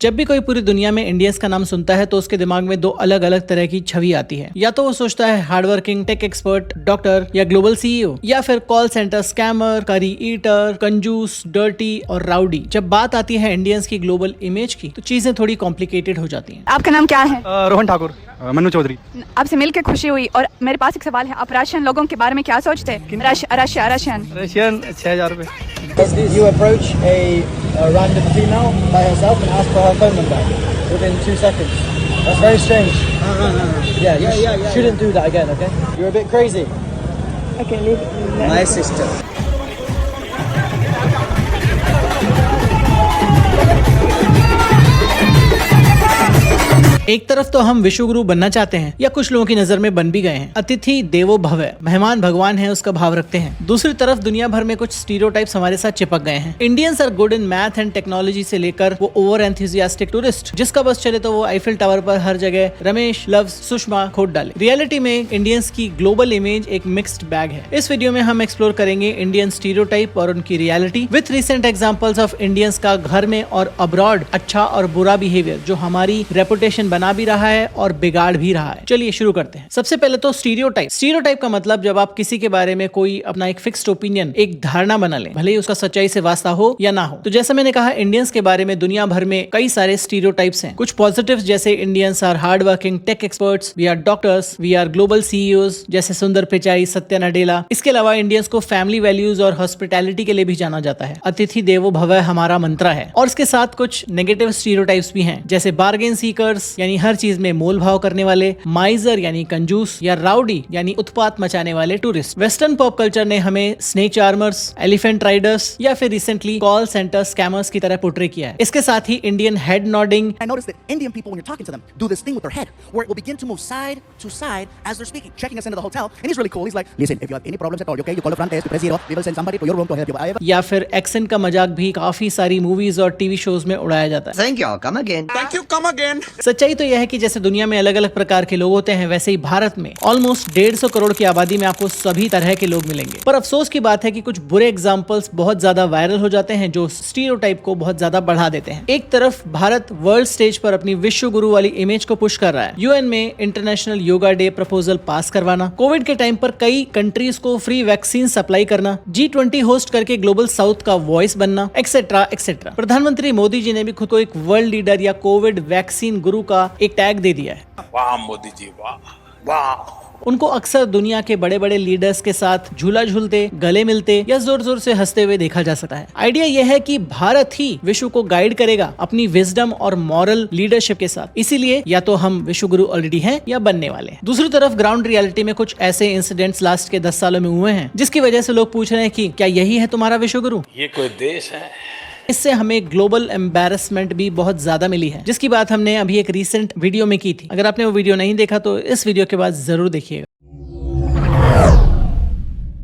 जब भी कोई पूरी दुनिया में इंडियंस का नाम सुनता है तो उसके दिमाग में दो अलग अलग तरह की छवि आती है। या तो वो सोचता है हार्डवर्किंग टेक एक्सपर्ट, डॉक्टर या ग्लोबल सीईओ, या फिर कॉल सेंटर स्कैमर, करी ईटर, कंजूस, डर्टी और राउडी। जब बात आती है इंडियंस की ग्लोबल इमेज की तो चीजें थोड़ी कॉम्प्लिकेटेड हो जाती हैं। आपका नाम क्या है? रोहन ठाकुर। मन्नू चौधरी। आपसे मिलकर खुशी हुई और मेरे पास एक सवाल है, आप रशियन लोगों के बारे में क्या सोचते हैं? रशियन 6000 रुपये। You approach a random female by herself and ask for her phone number within 2 seconds. That's very strange. Yeah, you shouldn't do that again, okay? You're a bit crazy. Okay, leave. My sister. एक तरफ तो हम विश्वगुरु बनना चाहते हैं या कुछ लोगों की नजर में बन भी गए हैं। अतिथि देवो भव, मेहमान भगवान है उसका भाव रखते हैं। दूसरी तरफ दुनिया भर में कुछ स्टीरियोटाइप्स हमारे साथ चिपक गए हैं। Indians are good in math and technology से लेकर वो ओवर एंथुसियास्टिक टूरिस्ट जिसका बस चले तो वो आईफिल टावर पर हर जगह रमेश लव्स सुषमा खोद डाले। रियलिटी में इंडियंस की ग्लोबल इमेज एक मिक्स्ड बैग है। इस वीडियो में हम एक्सप्लोर करेंगे इंडियन स्टीरियोटाइप और उनकी reality with recent examples of Indians का घर में और अब्रॉड अच्छा और बुरा बिहेवियर जो हमारी रेपुटेशन बना भी रहा है और बिगाड़ भी रहा है। चलिए शुरू करते हैं। सबसे पहले तो स्टीरियोटाइप। स्टीरियोटाइप का मतलब जब आप किसी के बारे में कोई अपना एक फिक्स्ड ओपिनियन, एक धारणा बना लें, भले ही उसका सच्चाई से वास्ता हो या ना हो। तो जैसा मैंने कहा, इंडियंस के बारे में दुनिया भर में कई सारे स्टीरियोटाइप्स हैं। कुछ पॉजिटिव्स जैसे Indians are hard working tech experts, we are doctors, we are global CEOs जैसे सुंदर पिचाई, सत्या नडेला। इसके अलावा इंडियंस को फैमिली वैल्यूज और हॉस्पिटैलिटी के लिए भी जाना जाता है। अतिथि देवो भव हमारा मंत्र है। और इसके साथ कुछ नेगेटिव स्टीरियोटाइप्स भी हैं जैसे बार्गेन सीकर्स यानी हर चीज में मोल भाव करने वाले, माइजर यानी कंजूस, या राउडी यानी उत्पात मचाने वाले टूरिस्ट। वेस्टर्न पॉप कल्चर ने हमें स्नेक चार्मर्स, एलिफेंट राइडर्स या फिर रिसेंटली कॉल सेंटर स्कैमर्स की तरह पोर्ट्रे किया है। इसके साथ ही Indian head nodding. I noticed that Indian people, when you're talking to them, do this thing with their head, where it will begin to move side to side as they're speaking, checking us into the hotel. And he's really cool. He's like, listen, if you have any problems at all, okay, you call the front desk, press 0, we will send somebody to your room to help you. या फिर accent का मजाक भी काफी सारी movies और TV shows में उड़ाया जाता है। Thank you. Come again. Thank you. Come again. सच्चाई तो यह है कि जैसे दुनिया में अलग अलग प्रकार के लोग होते हैं वैसे ही भारत में ऑलमोस्ट 150 करोड़ की आबादी में आपको सभी तरह के लोग मिलेंगे। पर अफसोस की बात है कि कुछ बुरे एग्जाम्पल्स बहुत ज्यादा वायरल हो जाते हैं जो स्टीरियोटाइप को बहुत ज्यादा बढ़ा देते हैं। एक तरफ भारत वर्ल्ड स्टेज पर अपनी विश्व गुरु वाली इमेज को पुश कर रहा है। यूएन में इंटरनेशनल योगा डे प्रपोजल पास करवाना, कोविड के टाइम पर कई कंट्रीज को फ्री वैक्सीन सप्लाई करना, G20 होस्ट करके ग्लोबल साउथ का वॉइस बनना, एक्सेट्रा एक्सेट्रा। प्रधानमंत्री मोदी जी ने भी खुद को एक वर्ल्ड लीडर या कोविड वैक्सीन गुरु का एक टैग दे दिया है। वाह मोदी जी, वाह वाह। उनको अक्सर दुनिया के बड़े बड़े लीडर्स के साथ झूला झूलते, गले मिलते या जोर जोर से हंसते हुए देखा जा सकता है। आइडिया यह है कि भारत ही विश्व को गाइड करेगा अपनी विजडम और मॉरल लीडरशिप के साथ। इसीलिए या तो हम विश्व गुरु ऑलरेडी हैं या बनने वाले हैं। दूसरी तरफ ग्राउंड रियलिटी में कुछ ऐसे इंसिडेंट्स लास्ट के 10 सालों में हुए हैं जिसकी वजह से लोग पूछ रहे हैं कि क्या यही है तुम्हारा विश्व गुरु? ये कोई देश है? इससे हमें ग्लोबल एम्बैरेसमेंट भी बहुत ज्यादा मिली है जिसकी बात हमने अभी एक रीसेंट वीडियो में की थी। अगर आपने वो वीडियो नहीं देखा तो इस वीडियो के बाद जरूर देखिएगा।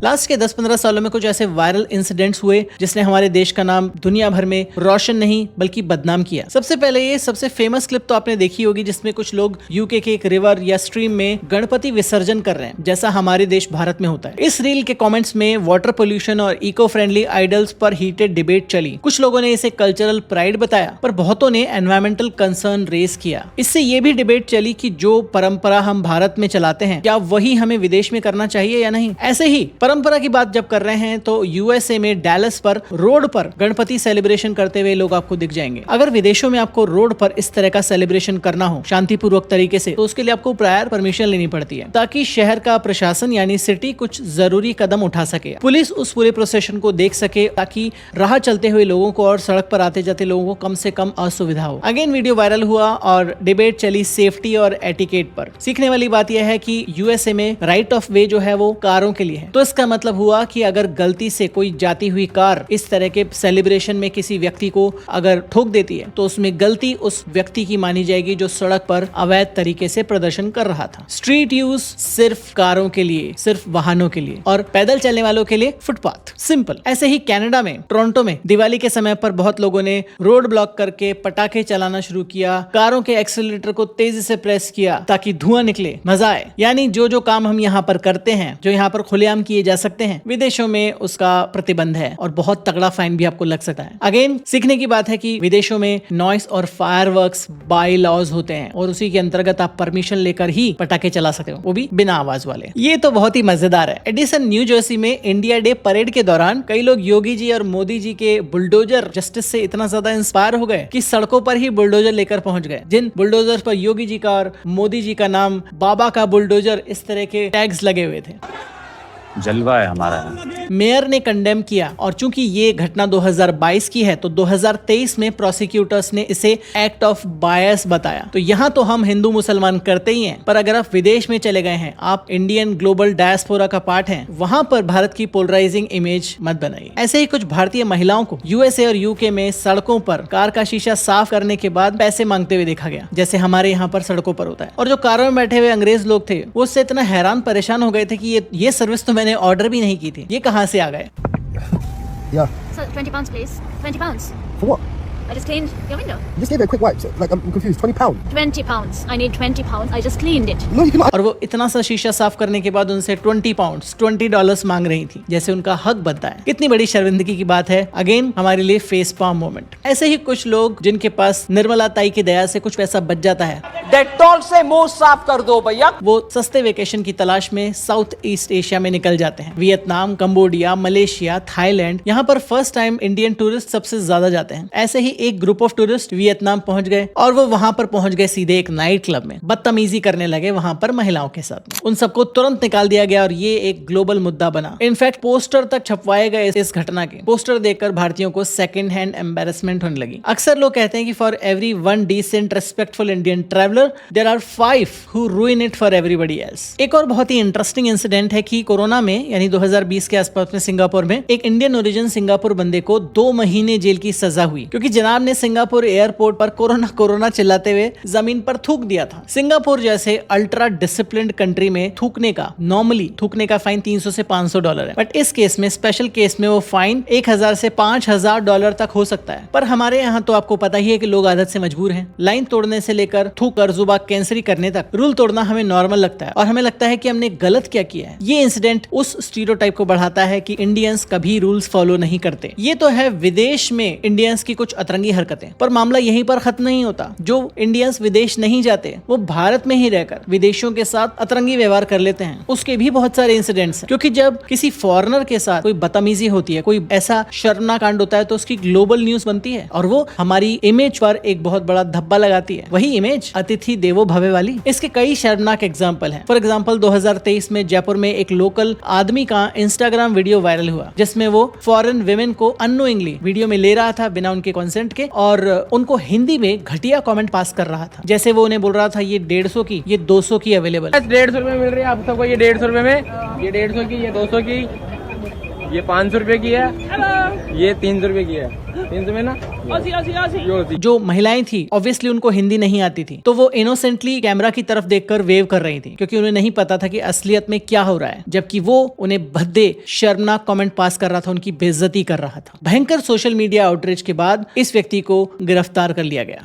लास्ट के 10-15 सालों में कुछ ऐसे वायरल इंसिडेंट्स हुए जिसने हमारे देश का नाम दुनिया भर में रोशन नहीं बल्कि बदनाम किया। सबसे पहले ये सबसे फेमस क्लिप तो आपने देखी होगी जिसमें कुछ लोग यूके के एक रिवर या स्ट्रीम में गणपति विसर्जन कर रहे हैं जैसा हमारे देश भारत में होता है। इस रील के कमेंट्स में वाटर पोल्यूशन और इको फ्रेंडली आइडल्स पर हीटेड डिबेट चली। कुछ लोगों ने इसे कल्चरल प्राइड बताया पर बहुतों ने एनवायरमेंटल कंसर्न रेज किया। इससे ये भी डिबेट चली कि जो परंपरा हम भारत में चलाते हैं क्या वही हमें विदेश में करना चाहिए या नहीं। ऐसे ही परंपरा की बात जब कर रहे हैं तो यूएसए में डैलस पर रोड पर गणपति सेलिब्रेशन करते हुए लोग आपको दिख जाएंगे। अगर विदेशों में आपको रोड पर इस तरह का सेलिब्रेशन करना हो शांतिपूर्वक तरीके से तो उसके लिए आपको प्रायर परमिशन लेनी पड़ती है ताकि शहर का प्रशासन यानी सिटी कुछ जरूरी कदम उठा सके, पुलिस उस पूरे प्रोसेशन को देख सके ताकि राह चलते हुए लोगों को और सड़क पर आते जाते लोगों को कम से कम असुविधा हो। अगेन वीडियो वायरल हुआ और डिबेट चली सेफ्टी और एटिकेट पर। सीखने वाली बात यह है कि यूएसए में राइट ऑफ वे जो है वो कारों के लिए है। तो इसका मतलब हुआ कि अगर गलती से कोई जाती हुई कार इस तरह के सेलिब्रेशन में किसी व्यक्ति को अगर ठोक देती है तो उसमें गलती उस व्यक्ति की मानी जाएगी जो सड़क पर अवैध तरीके से प्रदर्शन कर रहा था। स्ट्रीट यूज सिर्फ कारों के लिए, सिर्फ वाहनों के लिए, और पैदल चलने वालों के लिए फुटपाथ। सिंपल। ऐसे ही कनाडा में टोरंटो में दिवाली के समय पर बहुत लोगों ने रोड ब्लॉक करके पटाखे चलाना शुरू किया, कारों के एक्सीलरेटर को तेजी से प्रेस किया ताकि धुआं निकले, मजा आए। यानी जो जो काम हम यहाँ पर करते हैं, जो यहाँ पर खुलेआम किए जा सकते हैं, विदेशों में उसका प्रतिबंध है और बहुत तगड़ा फाइन भी आपको लग सकता है। अगेन सीखने की बात है कि विदेशों में नॉइस और फायरवर्क्स बाय लॉज होते हैं और उसी के अंतर्गत आप परमिशन लेकर ही पटाखे चला सकते हो, वो भी बिना आवाज वाले। ये तो बहुत ही मजेदार है। एडिसन न्यू जर्सी में इंडिया डे परेड के दौरान कई लोग योगी जी और मोदी जी के बुलडोजर जस्टिस से इतना ज्यादा इंस्पायर हो गए कि सड़कों पर ही बुलडोजर लेकर पहुंच गए। जिन बुलडोजर पर योगी जी का और मोदी जी का नाम बाबा का बुलडोजर इस तरह के टैग्स लगे हुए थे। जलवा है हमारा। मेयर ने कंडेम किया और चूंकि ये घटना 2022 की है तो 2023 में प्रोसिक्यूटर्स ने इसे एक्ट ऑफ बायस बताया। तो यहाँ तो हम हिंदू मुसलमान करते ही हैं, पर अगर आप विदेश में चले गए हैं, आप इंडियन ग्लोबल डायस्पोरा का पार्ट हैं, वहां पर भारत की पोलराइजिंग इमेज मत बनाइए। ऐसे ही कुछ भारतीय महिलाओं को यूएसए और यूके में सड़कों पर कार का शीशा साफ करने के बाद पैसे मांगते हुए देखा गया, जैसे हमारे यहाँ पर सड़कों पर होता है। और जो कारों में बैठे हुए अंग्रेज लोग थे वो उससे इतना हैरान परेशान हो गए थे कि ये सर्विस तो मैंने ऑर्डर भी नहीं की थी, ये कहां से आ गए। Yeah. So 20 pounds, please. 20 pounds. For what? I just cleaned your window. You just gave it a quick wipe. So, like, I'm confused. £20. 20 pounds. I need 20 pounds. I just cleaned it. No, you cannot. और वो इतना सा शीशा साफ करने के बाद उनसे 20 पाउंड्स $20 मांग रही थी, जैसे उनका हक बनता है। कितनी बड़ी शर्मिंदगी की बात है। अगेन हमारे लिए फेस पाम मोमेंट। ऐसे ही कुछ लोग जिनके पास निर्मला ताई की दया से कुछ पैसा बच जाता है, डेटॉल से मुंह साफ कर दो भैया, वो सस्ते वेकेशन की तलाश में साउथ ईस्ट एशिया में निकल जाते हैं। वियतनाम, कंबोडिया, मलेशिया, थाईलैंड, यहाँ पर फर्स्ट टाइम इंडियन टूरिस्ट सबसे ज्यादा जाते हैं। ऐसे ही एक ग्रुप ऑफ टूरिस्ट वियतनाम पहुंच गए और वो वहां पर पहुंच गए सीधे एक नाइट क्लब में, बदतमीजी करने लगे वहां पर महिलाओं के साथ। उन सबको तुरंत निकाल दिया गया और ये एक ग्लोबल मुद्दा बना। इनफैक्ट पोस्टर तक छपवाए गए इस घटना के। पोस्टर देखकर भारतीयों को सेकंड हैंड एम्बेरसमेंट होने लगी। अक्सर लोग कहते हैं कि for every one decent respectful Indian traveller there are 5 who ruin it for everybody else. एक और बहुत ही इंटरेस्टिंग इंसिडेंट है कि कोरोना में यानी 2020 के आसपास में सिंगापुर में एक इंडियन ओरिजिन सिंगापुर बंदे को 2 महीने जेल की सजा हुई, क्योंकि जनाब ने सिंगापुर एयरपोर्ट पर कोरोना कोरोना चिल्लाते हुए जमीन पर थूक दिया था। सिंगापुर जैसे अल्ट्रा डिसिप्लिन्ड कंट्री में नॉर्मली थूकने का फाइन $300 से $500 है, बट इस केस में, स्पेशल केस में वो फाइन $1000 से $5000 तक हो सकता है। पर हमारे यहाँ तो आपको पता ही है कि लोग आदत से मजबूर हैं। लाइन तोड़ने से लेकर थूक कर जुबा कैंसरी करने तक रूल तोड़ना हमें नॉर्मल लगता है और हमें लगता है कि हमने गलत क्या किया है। ये इंसिडेंट उस स्टीरियोटाइप को बढ़ाता है कि इंडियंस कभी रूल्स फॉलो नहीं करते। ये तो है विदेश में इंडियंस की कुछ अतरंगी हरकतें, पर मामला यहीं पर खत्म नहीं होता। जो इंडियंस विदेश नहीं जाते वो भारत में ही रहकर विदेशियों के साथ अतरंगी व्यवहार कर लेते हैं। उसके भी बहुत सारे इंसिडेंट्स हैं, क्योंकि जब किसी फॉरेनर के साथ कोई बदतमीजी होती है, कोई ऐसा शर्मनाक कांड होता है, तो उसकी ग्लोबल न्यूज बनती है और वो हमारी इमेज पर एक बहुत बड़ा धब्बा लगाती है। वही इमेज अतिथि देवो भवे वाली। इसके कई शर्मनाक एग्जाम्पल हैं। फॉर एग्जाम्पल 2023 में जयपुर में एक लोकल आदमी का इंस्टाग्राम वीडियो वायरल हुआ, जिसमें वो फॉरेन विमेन को अननोइंगली वीडियो में ले रहा था बिना उनके कंसेंट के और उनको हिंदी में घटिया कमेंट पास कर रहा था। जैसे वो उन्हें बोल रहा था ये 150 की, ये 200 की अवेलेबल है। 150 रुपए मिल रही है आप सबको, ये 150 रुपए में, ये 150 की, ये 200 की, ये 500 रुपए की है, ये 300 रुपए की है। 300 में ना 80। जो महिलाएं थी ऑब्वियसली उनको हिंदी नहीं आती थी, तो वो इनोसेंटली कैमरा की तरफ देखकर वेव कर रही थी, क्योंकि उन्हें नहीं पता था कि असलियत में क्या हो रहा है, जबकि वो उन्हें भद्दे शर्मनाक कमेंट पास कर रहा था, उनकी बेइज्जती कर रहा था। भयंकर सोशल मीडिया आउटरीच के बाद इस व्यक्ति को गिरफ्तार कर लिया गया।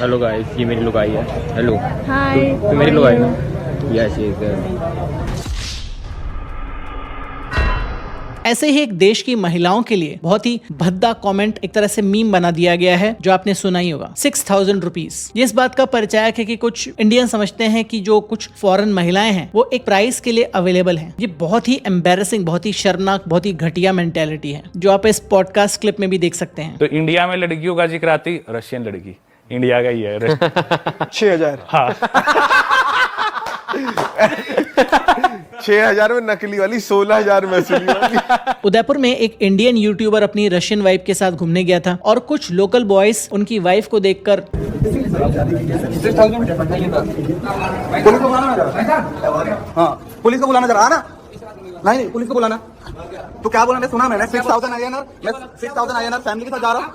हेलो गाइस, ये मेरी लुगाई है। Hello Hi. तो मेरी लुगाई ना, यस यस। ऐसे ही एक देश की महिलाओं के लिए बहुत ही भद्दा कमेंट एक तरह से मीम बना दिया गया है, जो आपने सुना ही होगा, 6000 रुपीज। ये इस बात का परिचायक है कि कुछ इंडियन समझते हैं कि जो कुछ फॉरेन महिलाएं हैं वो एक प्राइस के लिए अवेलेबल हैं। ये बहुत ही एम्बेरसिंग, बहुत ही शर्मनाक, बहुत ही घटिया मेंटेलिटी है, जो आप इस पॉडकास्ट क्लिप में भी देख सकते हैं। तो इंडिया में लड़कियों का जिक्र आती, रशियन लड़की इंडिया का ही है। 6000। हाँ 6000 में नकली वाली, 16000 में असली वाली। उदयपुर में एक इंडियन यूट्यूबर अपनी रशियन वाइफ के साथ घूमने गया था और कुछ लोकल बॉयज उनकी वाइफ को देखकर पुलिस को बुलाना जरा ना। नहीं पुलिस को बुलाना। तो क्या बोला, सुना मैंने 6000 INR, मैं 6000 INR फैमिली के साथ जा रहा हूँ।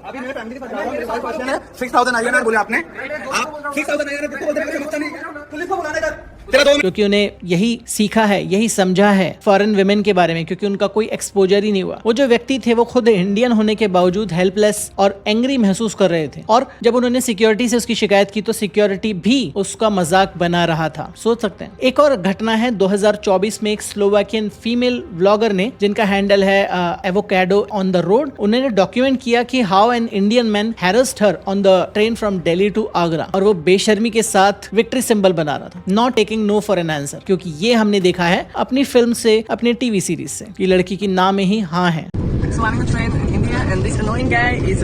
अभी मेरे फैमिली के साथ जा रहा हूँ, मेरी वाइफ है, 6000 INR बोले आपने। आप 6000 INR किसको बोलते हैं, समझता नहीं। पुलिस को बुलाने का क्योंकि उन्हें यही सीखा है, यही समझा है फॉरेन विमेन के बारे में, क्योंकि उनका कोई एक्सपोजर ही नहीं हुआ। वो जो व्यक्ति थे वो खुद इंडियन होने के बावजूद हेल्पलेस और एंग्री महसूस कर रहे थे, और जब उन्होंने सिक्योरिटी से उसकी शिकायत की तो सिक्योरिटी भी उसका मजाक बना रहा था। सोच सकते हैं। एक और घटना है 2024 में, एक स्लोवाकियन फीमेल व्लॉगर ने, जिनका हैंडल है एवोकाडो ऑन द रोड, उन्होंने डॉक्यूमेंट किया कि how an Indian man harassed her on the train from Delhi to Agra, और वो बेशर्मी के साथ विक्ट्री सिंबल बना रहा था, not taking no for an answer, क्योंकि ये हमने देखा है अपनी फिल्म से, अपने टीवी सीरीज से, कि लड़की की ना में ही हाँ है। So I'm in a train in India, and this annoying guy is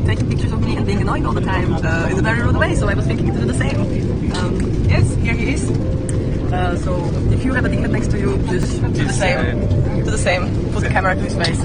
taking pictures of me and being annoying all the time in a very rude way. So I was thinking to do the same. Yes, here he is. So if you have a dickhead next to you, just do the same. Do the same. Put the camera to his face.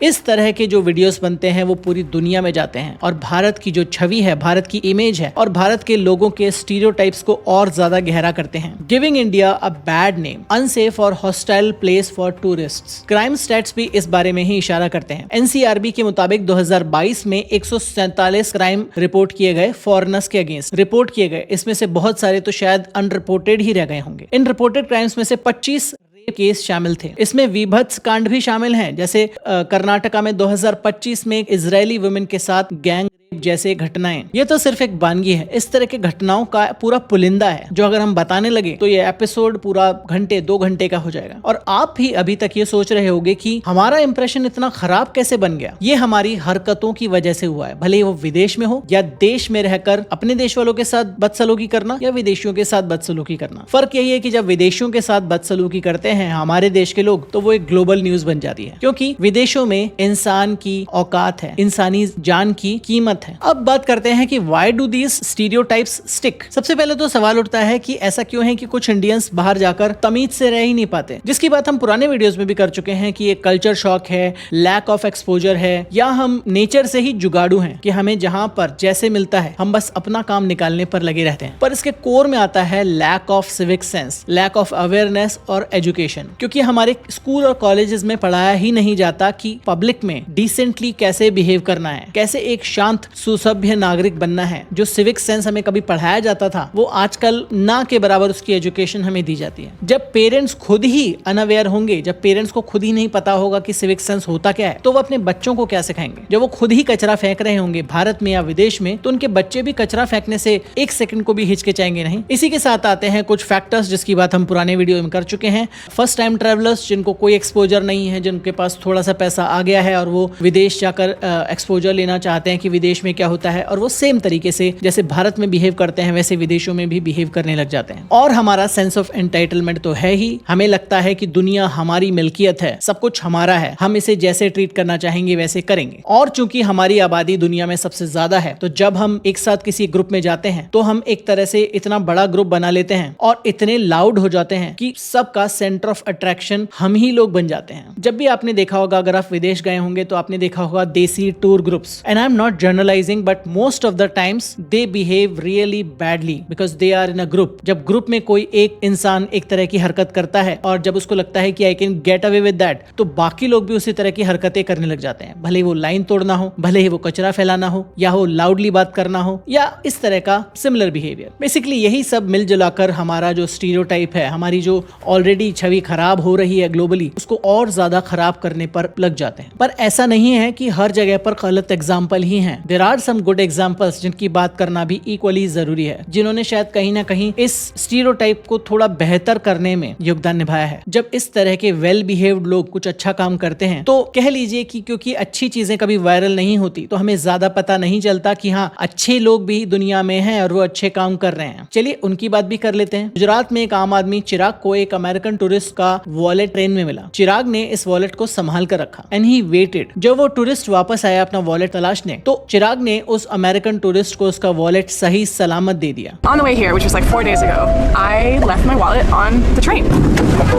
इस तरह के जो videos बनते हैं वो पूरी दुनिया में जाते हैं, और भारत की जो छवि है, भारत की इमेज है, और भारत के लोगों के स्टीरियोटाइप्स को और ज्यादा गहरा करते हैं, giving India a bad name, unsafe और hostile place for tourists. Crime stats भी इस बारे में ही इशारा करते हैं। एनसीआरबी के मुताबिक 2022 में 147 क्राइम रिपोर्ट किए गए, फॉरेनर्स के अगेंस्ट रिपोर्ट किए गए। इसमें से बहुत सारे तो शायद अनरिपोर्टेड ही रह गए होंगे। इन रिपोर्टेड क्राइम्स में से 25 केस शामिल थे। इसमें विभत्स कांड भी शामिल हैं, जैसे कर्नाटका में 2025 में एक इजरायली वुमेन के साथ गैंग जैसे घटनाएं। ये तो सिर्फ एक वानगी है, इस तरह के घटनाओं का पूरा पुलिंदा है, जो अगर हम बताने लगे तो ये एपिसोड पूरा घंटे 2 घंटे का हो जाएगा। और आप भी अभी तक ये सोच रहे होंगे कि हमारा इंप्रेशन इतना खराब कैसे बन गया। ये हमारी हरकतों की वजह से हुआ है, भले वो विदेश में हो या देश में रहकर अपने देश वालों के साथ बदसलूकी करना या विदेशियों के साथ बदसलूकी करना। फर्क यही है कि जब विदेशियों के साथ बदसलूकी करते हैं हमारे देश के लोग, तो वो एक ग्लोबल न्यूज बन जाती है, क्योंकि विदेशों में इंसान की औकात है, इंसानी जान की कीमत है। अब बात करते हैं कि why do these stereotypes stick. सबसे पहले तो सवाल उठता है कि ऐसा क्यों है कि कुछ इंडियंस बाहर जाकर तमीज से रह ही नहीं पाते, जिसकी बात हम पुराने वीडियोस में भी कर चुके हैं कि ये कल्चर शॉक है, लैक ऑफ एक्सपोजर है, या हम नेचर से ही जुगाड़ू हैं कि हमें जहां पर जैसे मिलता है हम बस अपना काम निकालने पर लगे रहते हैं। पर इसके कोर में आता है lack of civic sense, lack of awareness और एजुकेशन, क्योंकि हमारे स्कूल और कॉलेजेस में पढ़ाया ही नहीं जाता कि पब्लिक में डिसेंटली कैसे बिहेव करना है, कैसे एक शांत सुसभ्य नागरिक बनना है। जो सिविक सेंस हमें कभी पढ़ाया जाता था वो आजकल ना के बराबर उसकी एजुकेशन हमें दी जाती है। जब पेरेंट्स खुद ही अनअवेयर होंगे, जब पेरेंट्स को खुद ही नहीं पता होगा कि सिविक सेंस होता क्या है, तो वो अपने बच्चों को क्या सिखाएंगे। जब वो खुद ही कचरा फेंक रहे होंगे भारत में या विदेश में, तो उनके बच्चे भी कचरा फेंकने से 1 सेकंड को भी हिचकिचाएंगे नहीं। इसी के साथ आते हैं कुछ फैक्टर्स जिसकी बात हम पुराने वीडियो में कर चुके हैं। फर्स्ट टाइम ट्रेवलर्स जिनको कोई एक्सपोजर नहीं है, जिनके पास थोड़ा सा पैसा आ गया है और वो विदेश जाकर एक्सपोजर लेना चाहते हैं कि विदेश में क्या होता है, और वो सेम तरीके से जैसे भारत में बिहेव करते हैं वैसे विदेशों में भी बिहेव करने लग जाते हैं। और हमारा सेंस ऑफ एंटाइटलमेंट तो है ही, हमें लगता है कि दुनिया हमारी मिल्कियत है, सब कुछ हमारा है, हम इसे जैसे ट्रीट करना चाहेंगे वैसे करेंगे। और चूंकि हमारी आबादी दुनिया में सबसे ज्यादा है, तो जब हम एक साथ किसी ग्रुप में जाते हैं तो हम एक तरह से इतना बड़ा ग्रुप बना लेते हैं और इतने लाउड हो जाते हैं कि सबका सेंटर ऑफ अट्रैक्शन हम ही लोग बन जाते हैं। जब भी आपने देखा होगा, अगर आप विदेश गए होंगे तो आपने देखा होगा desi tour groups, and I am not generalising but most of the times they behave really badly because they are in a group. जब ग्रुप में कोई एक इंसान एक तरह की हरकत करता है और जब उसको लगता है कि I can get away with that, तो बाकी लोग भी उसी तरह की हरकतें करने लग जाते हैं, भले वो लाइन तोड़ना हो, भले ही वो कचरा फैलाना हो, या हो लाउडली बात करना हो, या इस तरह का सिमिलर बिहेवियर। बेसिकली यही सब मिलजुलाकर हमारा जो स्टीरियोटाइप है, हमारी जो ऑलरेडी छवि खराब हो रही है ग्लोबली, उसको और ज्यादा खराब करने पर लग जाते हैं। पर ऐसा नहीं है कि हर जगह पर गलत एग्जाम्पल ही हैं। There are some good examples जिनकी बात करना भी इक्वली जरूरी है, जिन्होंने शायद कहीं ना कहीं इस स्टीरियोटाइप को थोड़ा बेहतर करने में योगदान निभाया है। जब इस तरह के वेल बिहेव्ड लोग कुछ अच्छा काम करते हैं तो कह लीजिए कि क्योंकि अच्छी चीजें कभी वायरल नहीं होती तो हमें ज्यादा पता नहीं चलता कि हाँ, अच्छे लोग भी दुनिया में हैं और वो अच्छे काम कर रहे हैं। चलिए उनकी बात भी कर लेते हैं। गुजरात में एक आम आदमी चिराग को एक अमेरिकन टूरिस्ट का वॉलेट ट्रेन में मिला। चिराग ने इस वॉलेट को संभाल कर रखा एंड ही वेटेड। जब वो टूरिस्ट वापस आया अपना वॉलेट तलाशने, तो चिराग ने उस अमेरिकन टूरिस्ट को उसका वॉलेट सही सलामत दे दिया। On the way here, which was like 4 days ago, I left my wallet on the train.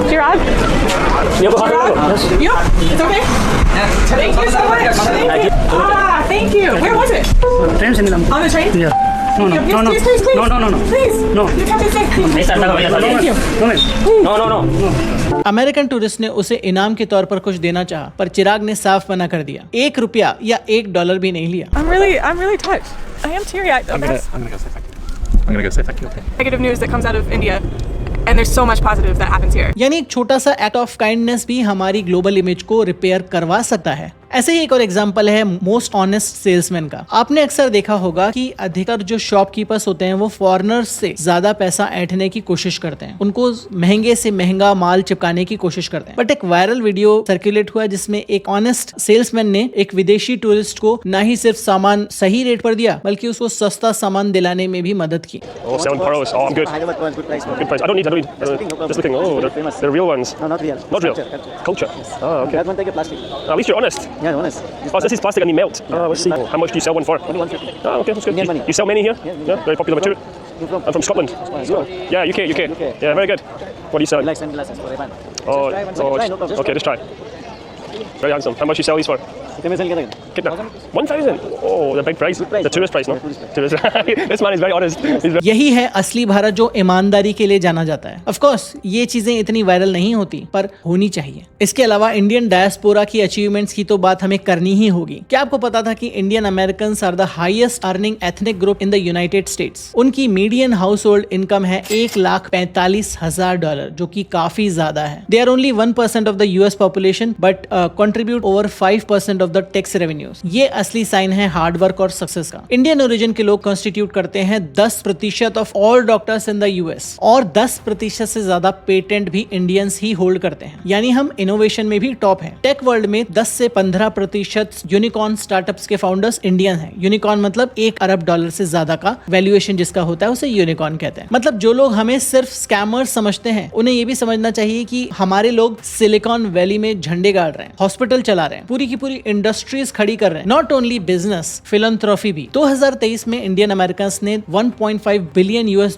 Chirag? You? It's okay? Thank you so much. Thank you. Thank you. Where was it? On the train? Yeah. No. Please. Please. No. You kept it safe. Thank you. No. American tourist ने उसे इनाम के तौर पर कुछ देना चाहा, पर चिराग ने साफ मना कर दिया। ₹1 या $1 भी नहीं लिया। I'm really touched. I am teary-eyed. I'm gonna go say thank you. I'm gonna go say thank you. Negative news that comes out of India, and there's so much positive that happens here. यानी एक छोटा सा act of kindness भी हमारी global image को repair करवा सकता है। ऐसे ही एक और एग्जांपल है मोस्ट ऑनेस्ट सेल्समैन का। आपने अक्सर देखा होगा कि अधिकतर जो शॉपकीपर्स होते हैं वो फॉरेनर्स से ज्यादा पैसा ऐंठने की कोशिश करते हैं, उनको महंगे से महंगा माल चिपकाने की कोशिश करते हैं। बट एक वायरल वीडियो सर्कुलेट हुआ जिसमें एक ऑनेस्ट सेल्समैन ने एक विदेशी टूरिस्ट को न ही सिर्फ सामान सही रेट पर दिया बल्कि उसको सस्ता सामान दिलाने में भी मदद की। Oh, selling pearls. Oh, good. Good price. I don't need. Just looking. Oh, they're real ones. No, not real. Not real. Culture. Oh, okay. That one take a plastic. At least you're honest. Yeah, honest. Oh, this is plastic and you melt. Let's see. How much do you sell one for? Only 150. Oh, okay, that's good. Indian money. You sell many here? Yeah. Very popular material. You're from? I'm from Scotland. Yeah, UK. Yeah, very good. What do you sell? Like sunglasses for Ivan. Oh, Try, no problem. okay, just try. Very handsome. How much you sell these for? कितने में sell करेंगे? Kitna? 1,000. Oh, the big price. The tourist price, no? Tourist. This man is very honest. यही है असली भारत जो ईमानदारी के लिए जाना जाता है। ऑफ कोर्स ये चीजें इतनी वायरल नहीं होती पर होनी चाहिए। इसके अलावा इंडियन डायस्पोरा की अचीवमेंट्स की तो बात हमें करनी ही होगी। क्या आपको पता था कि Indian Americans are the highest earning ethnic group in the United States? उनकी मीडियन हाउस होल्ड इनकम है $1,45,000 जो कि काफी ज्यादा है। They are only 1% of the US population but contribute over 5% of the tax revenues. ये असली साइन है हार्डवर्क और सक्सेस का। इंडियन ओरिजिन के लोग कॉन्स्टिट्यूट करते हैं 10% of all doctors in the US और 10% से ज्यादा पेटेंट भी इंडियंस ही होल्ड करते हैं, यानी हम इनोवेशन में भी टॉप हैं। टेक वर्ल्ड में 10 से 15% यूनिकॉर्न स्टार्टअप्स के फाउंडर्स इंडियन हैं। यूनिकॉर्न मतलब $1 अरब से ज्यादा का वैल्यूएशन जिसका होता है उसे यूनिकॉर्न कहते हैं। मतलब जो लोग हमें सिर्फ स्कैमर्स समझते हैं उन्हें ये भी समझना चाहिए कि हमारे लोग सिलिकॉन वैली में झंडे गाड़ रहे हैं, हॉस्पिटल चला रहे हैं, पूरी की पूरी इंडस्ट्रीज खड़ी कर रहे हैं। नॉट ओनली बिजनेस, फिलैंथ्रोपी भी। 2023 में इंडियन अमेरिकंस ने $1.5 बिलियन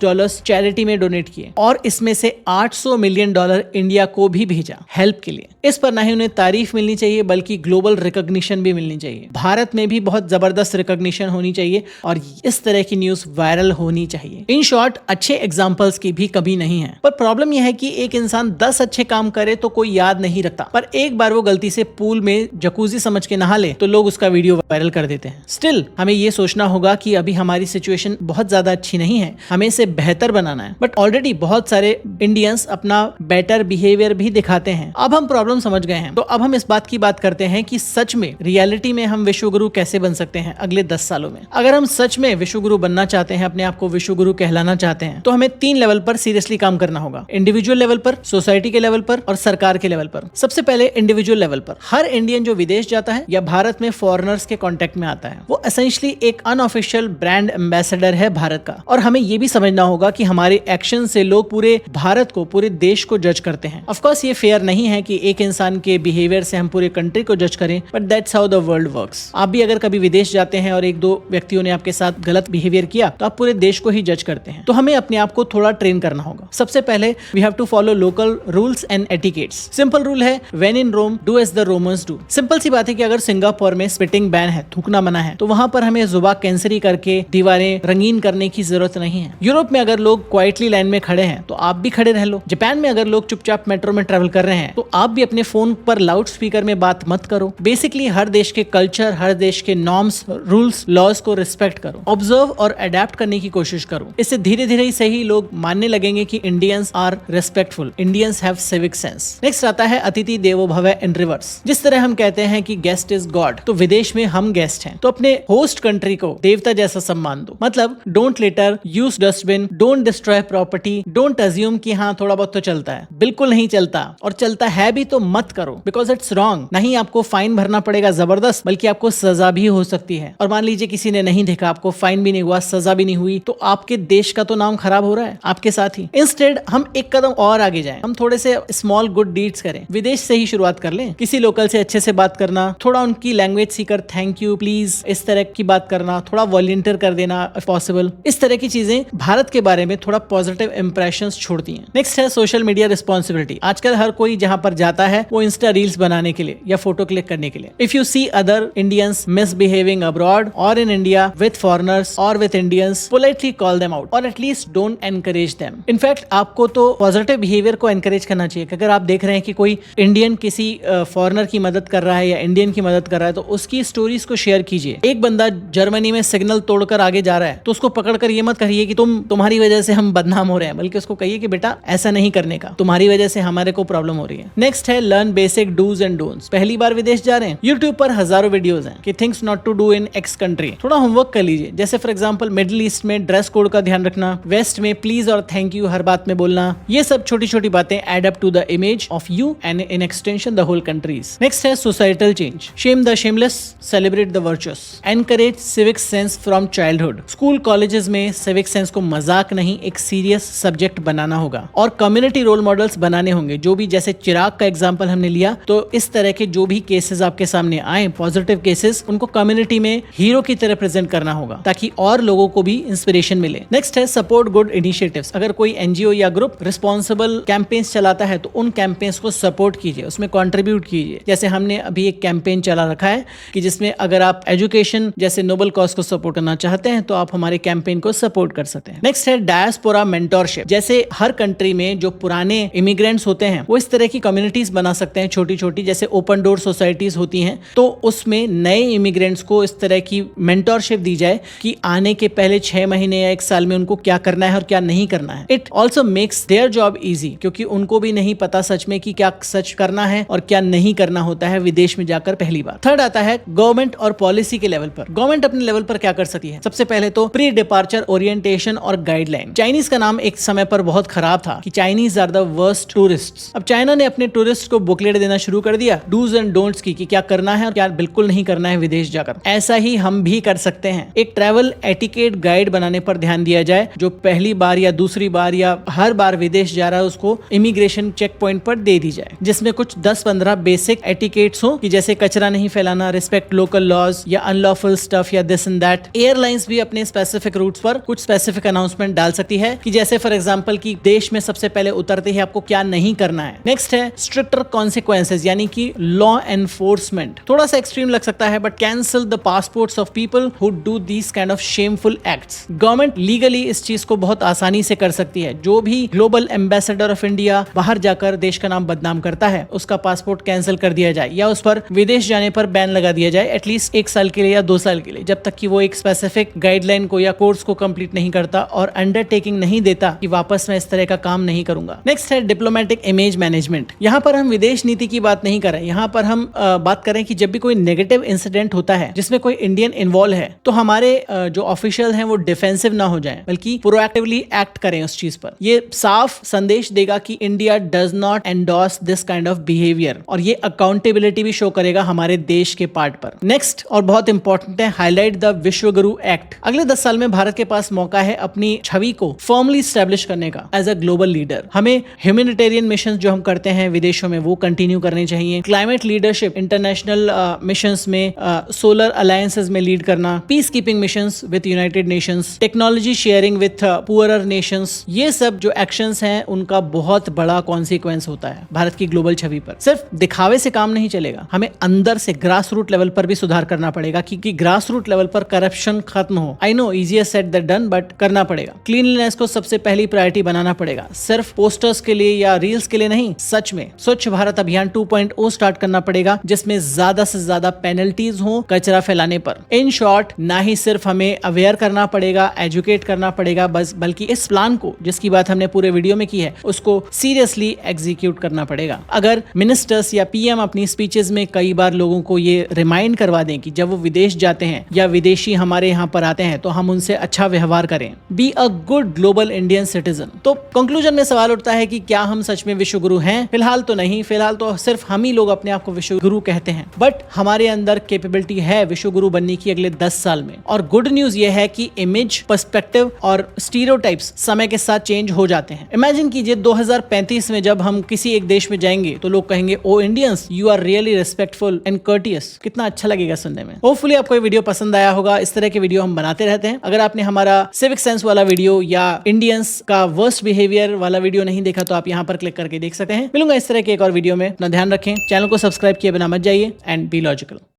चैरिटी में डोनेट किए और इसमें से $800 मिलियन इंडिया को भी भेजा हेल्प के लिए। इस पर ना ही उन्हें तारीफ मिलनी चाहिए बल्कि ग्लोबल रिकॉग्निशन भी मिलनी चाहिए। भारत में भी बहुत जबरदस्त रिकॉग्निशन होनी चाहिए और इस तरह की न्यूज वायरल होनी चाहिए। इन शॉर्ट अच्छे एग्जांपल्स की भी कमी नहीं है, पर प्रॉब्लम यह है कि एक इंसान 10 अच्छे काम करे तो कोई याद नहीं रखता, पर एक बार वो गलती से पूल में जकूजी समझ के नहा ले तो लोग उसका वीडियो वायरल कर देते हैं। स्टिल हमें ये सोचना होगा कि अभी हमारी सिचुएशन बहुत ज्यादा अच्छी नहीं है, हमें इसे बेहतर बनाना है। बट ऑलरेडी बहुत सारे इंडियंस अपना बेटर बिहेवियर भी दिखाते हैं। अब हम प्रॉब्लम समझ गए हैं तो अब हम इस बात की बात करते हैं कि सच में रियलिटी में हम विश्वगुरु कैसे बन सकते हैं अगले 10 सालों में। अगर हम सच में विश्वगुरु बनना चाहते हैं, अपने आप को विश्वगुरु कहलाना चाहते हैं, तो हमें 3 लेवल पर सीरियसली काम करना होगा। इंडिविजुअल लेवल पर, सोसाइटी के लेवल पर और सरकार के लेवल पर। सबसे पहले इंडिविजुअल लेवल पर हर इंडियन जो विदेश जाता है या भारत में फॉरेनर्स के कांटेक्ट में आता है वो एसेंशियली एक अनऑफिशियल ब्रांड एम्बेसडर है भारत का। और हमें ये भी समझना होगा कि हमारे एक्शन से लोग पूरे भारत को, पूरे देश को जज करते हैं। ऑफ कोर्स ये फेयर नहीं है कि एक इंसान के बिहेवियर से हम पूरे कंट्री को जज करें, but that's how the world works. आप भी अगर कभी विदेश जाते हैं और 1-2 व्यक्तियों ने आपके साथ गलत बिहेवियर किया तो आप पूरे देश को ही जज करते हैं। तो हमें अपने आप को थोड़ा ट्रेन करना होगा। सबसे पहले we have to follow local rules and etiquettes. Simple rule है when in Rome do as the Romans do. Simple सी बात है कि अगर सिंगापुर में स्पिटिंग बैन है, थूकना मना है, तो वहां पर हमें जुबा कैंसरी करके दीवारें रंगीन करने की जरूरत नहीं है। यूरोप में अगर लोग क्वाइटली लाइन में खड़े हैं तो आप भी खड़े रह लो। जापान में अगर लोग चुपचाप मेट्रो में ट्रेवल कर रहे हैं तो आप भी अपने फोन पर लाउड स्पीकर में बात मत करो। बेसिकली हर देश के कल्चर, हर देश के नॉर्म्स, रूल्स, लॉज को रिस्पेक्ट करो, ऑब्जर्व और अडेप्ट करने की कोशिश करो। इससे धीरे धीरे ही सही लोग मानने लगेंगे कि Indians are respectful, Indians have civic sense. Next आता है अतिथि देवो भव इन रिवर्स। जिस तरह हम कहते हैं कि गेस्ट इज गॉड, तो विदेश में हम गेस्ट हैं, तो अपने होस्ट कंट्री को देवता जैसा सम्मान दो। मतलब don't litre, use dustbin, don't destroy property, don't assume कि हाँ थोड़ा बहुत तो चलता है। बिल्कुल नहीं चलता, और चलता है भी तो मत करो, बिकॉज इट्स रॉन्ग। नहीं आपको फाइन भरना पड़ेगा जबरदस्त, बल्कि आपको सजा भी हो सकती है। और मान लीजिए किसी ने नहीं देखा, आपको फाइन भी नहीं हुआ, सजा भी नहीं हुई, तो आपके देश का तो नाम खराब हो रहा है आपके साथ ही। इंस्टेड हम एक कदम और आगे जाएं, हम थोड़े से स्मॉल गुड डीड्स करें। विदेश से ही शुरुआत कर लें। किसी लोकल से अच्छे से बात करना, थोड़ा उनकी लैंग्वेज सीखकर थैंक यू, प्लीज, इस तरह की बात करना, थोड़ा वॉलंटियर कर देना इफ पॉसिबल। इस तरह की चीजें भारत के बारे में थोड़ा पॉजिटिव इंप्रेशंस छोड़ती हैं। नेक्स्ट है सोशल मीडिया रिस्पॉन्सिबिलिटी। आजकल हर कोई जहां पर जाता है वो इंस्टा रील्स बनाने के लिए या फोटो क्लिक करने के लिए। If you see other Indians misbehaving abroad और इन इंडिया विद फॉरेनर्स और with Indians, politely call them out और at least don't encourage them. In fact आपको तो पॉजिटिव बिहेवियर को एनकरेज करना चाहिए कि अगर आप देख रहे हैं कि कोई इंडियन किसी फॉरेनर की मदद कर रहा है या इंडियन की मदद कर रहा है तो उसकी स्टोरीज को शेयर कीजिए। एक बंदा जर्मनी में सिग्नल तोड़कर आगे जा रहा है तो उसको पकड़कर ये मत कहिए कि तुम्हारी वजह से हम बदनाम हो रहे हैं, बल्कि उसको कहिए कि बेटा ऐसा नहीं करने का, तुम्हारी वजह से हमारे को प्रॉब्लम हो रही है। नेक्स्ट है learn basic dos and don'ts. पहली बार विदेश जा रहे हैं, यूट्यूब पर हजारों वीडियोस हैं कि things not to do in X country. थोड़ा होमवर्क कर लीजिए। जैसे फॉर एग्जांपल मिडिल ईस्ट में ड्रेस कोड का ध्यान रखना, वेस्ट में प्लीज और थैंक यू हर बात में बोलना। ये सब छोटी छोटी बातें add up to the image of you and in extension the whole countries. Next है societal change. Shame the shameless, celebrate the virtuous, encourage civic sense from childhood. School colleges में सिविक सेंस को मजाक नहीं, एक serious subject बनाना होगा और community role models बनाने होंगे। जो भी जैसे चिराग का एग्जांपल हमने लिया, तो इस तरह के जो भी केसेस आपके सामने आए पॉजिटिव केसेस, उनको कम्युनिटी में हीरो की तरह प्रेजेंट करना होगा ताकि और लोगों को भी इंस्पिरेशन मिले। नेक्स्ट है सपोर्ट गुड इनिशिएटिव्स। अगर कोई एनजीओ या ग्रुप रिस्पॉन्सिबल कैंपेन्स चलाता है तो उन कैंपेन्स को सपोर्ट कीजिए, उसमें कंट्रीब्यूट कीजिए। जैसे हमने अभी एक कैंपेन चला रखा है कि जिसमें अगर आप एजुकेशन जैसे नोबल कॉज को सपोर्ट करना चाहते हैं तो आप हमारे कैंपेन को सपोर्ट कर सकते हैं। नेक्स्ट है डायस्पोरा मेंटोरशिप। जैसे हर कंट्री में जो पुराने इमिग्रेंट्स होते हैं वो इस तरह की कम्युनिटीज बना सकते हैं छोटी छोटी, जैसे ओपन डोर सोसाइटीज होती हैं, तो उसमें नए इमिग्रेंट्स को इस तरह की मेंटोरशिप दी जाए कि आने के पहले 6 महीने या 1 साल में उनको क्या करना है और क्या नहीं करना है। It also makes their job easy, क्योंकि उनको भी नहीं पता सच में कि क्या सच करना है और क्या नहीं करना होता है विदेश में जाकर पहली बार। थर्ड आता है गवर्नमेंट और पॉलिसी के लेवल पर। गवर्नमेंट अपने लेवल पर क्या कर सकती है? सबसे पहले तो प्री डिपार्चर ओरिएंटेशन और गाइडलाइन। चाइनीज का नाम एक समय पर बहुत खराब था कि Chinese are the worst tourists. अब चाइना ने अपने टूरिस्ट को बुकलेट देना शुरू कर दिया डूज एंड डोंट्स की, कि क्या करना है और क्या बिल्कुल नहीं करना है विदेश जाकर। ऐसा ही हम भी कर सकते हैं। एक ट्रैवल एटिकेट गाइड बनाने पर ध्यान दिया जाए, जो पहली बार या दूसरी बार या हर बार विदेश जा रहा है उसको इमिग्रेशन चेक पॉइंट पर दे दी जाए, जिसमें कुछ 10-15 बेसिक एटिकेट्स हो कि जैसे कचरा नहीं फैलाना, रिस्पेक्ट लोकल लॉज या अनलॉफुल स्टफ या दिस एंड दैट। एयरलाइंस भी अपने स्पेसिफिक रूट्स पर कुछ स्पेसिफिक अनाउंसमेंट डाल सकती है कि जैसे फॉर एग्जांपल कि देश में सबसे पहले उतरते ही आपको क्या नहीं करना है। नेक्स्ट है स्ट्रिक्टर कॉन्सिक्वेंसेज, यानी कि लॉ एनफोर्समेंट। थोड़ा सा एक्सट्रीम लग सकता है, but cancel the passports of people who do these kind of shameful acts. Government legally इस चीज को बहुत आसानी से कर सकती है। जो भी ग्लोबल एम्बेसडर ऑफ इंडिया बाहर जाकर देश का नाम बदनाम करता है, उसका पासपोर्ट कैंसिल कर दिया जाए या उस पर विदेश जाने पर बैन लगा दिया जाए, एटलीस्ट 1 साल के लिए या 2 साल के लिए, जब तक कि वो एक स्पेसिफिक गाइडलाइन को या कोर्स को कंप्लीट नहीं करता और अंडरटेकिंग नहीं देता कि वापस मैं इस तरह का काम नहीं करूंगा। नेक्स्ट है डिप्लोमेटिक इमेज मैनेजमेंट। यहाँ पर हम विदेश नीति की बात नहीं करें, यहाँ पर हम बात करें कि जब भी कोई नेगेटिव इंसिडेंट होता है जिसमें कोई इंडियन इन्वॉल्व है, तो हमारे जो ऑफिशियल हैं वो डिफेंसिव ना हो जाएं, बल्कि प्रोएक्टिवली एक्ट करें उस चीज पर। ये साफ संदेश देगा कि India does not endorse this kind of behaviour, और ये अकाउंटेबिलिटी भी शो करेगा हमारे देश के पार्ट पर। नेक्स्ट और बहुत इंपॉर्टेंट है हाईलाइट द विश्व गुरु एक्ट। अगले 10 साल में भारत के पास मौका है अपनी छवि को फर्मली स्टैब्लिश करने का एज अ ग्लोबल लीडर। हमें ह्यूमैनिटेरियन मिशन जो हम करते हैं विदेशों में वो कंटिन्यू करने चाहिए। क्लाइमेट लीडरशिप, इंटरनेशनल मिशंस में, सोलर अलायंसेस में लीड करना, peace keeping missions with United Nations, technology sharing with poorer Nations, ये सब जो एक्शंस हैं उनका बहुत बड़ा कॉन्सिक्वेंस होता है भारत की ग्लोबल छवि पर। सिर्फ दिखावे से काम नहीं चलेगा, हमें अंदर से ग्रास रूट लेवल पर भी सुधार करना पड़ेगा क्योंकि ग्रास रूट लेवल पर करप्शन खत्म हो। I know easier said than done, but करना पड़ेगा। क्लीनलीनेस को सबसे पहली प्रायोरिटी बनाना पड़ेगा, सिर्फ पोस्टर्स के लिए या रील्स के लिए नहीं, सच में स्वच्छ भारत अभियान 2.0 स्टार्ट करना पड़ेगा, जिसमें ज्यादा से ज्यादा पेनल्टीज हो कचरा फैलाने पर। इन शॉर्ट, ना ही सिर्फ हमें अवेयर करना पड़ेगा, एजुकेट करना पड़ेगा, बस बल्कि इस प्लान को जिसकी बात हमने पूरे वीडियो में की है उसको सीरियसली एग्जीक्यूट करना पड़ेगा। अगर मिनिस्टर्स या पीएम अपनी स्पीचेस में कई बार लोगों को ये रिमाइंड करवा दें कि जब वो विदेश जाते हैं या विदेशी हमारे यहाँ पर आते हैं तो हम उनसे अच्छा व्यवहार करें, be a good global Indian citizen. तो कंक्लूजन में सवाल उठता है कि क्या हम सच में विश्व गुरु हैं? फिलहाल तो नहीं, फिलहाल तो सिर्फ हम ही लोग अपने आप को विश्व गुरु कहते हैं, बट हमारे अंदर कैपेबिलिटी है विश्व गुरु बनने की अगले 10 साल में। और गुड न्यूज ये है कि इमेज, पर्सपेक्टिव और स्टीरियोटाइप्स समय के साथ चेंज हो जाते हैं। इमेजिन कीजिए 2035 में जब हम किसी एक देश में जाएंगे तो लोग कहेंगे, oh Indians, you are really respectful and courteous. कितना अच्छा लगेगा सुनने में। होपफुली आपको ये वीडियो पसंद आया होगा। इस तरह के वीडियो हम बनाते रहते हैं। अगर आपने हमारा सिविक सेंस वाला वीडियो या इंडियंस का वर्स्ट बिहेवियर वाला वीडियो नहीं देखा तो आप यहाँ पर क्लिक करके देख सकते हैं। मिलूंगा इस तरह के एक और वीडियो में। अपना ध्यान रखें, चैनल को सब्सक्राइब किए बिना मत जाइए, एंड बी लॉजिकल।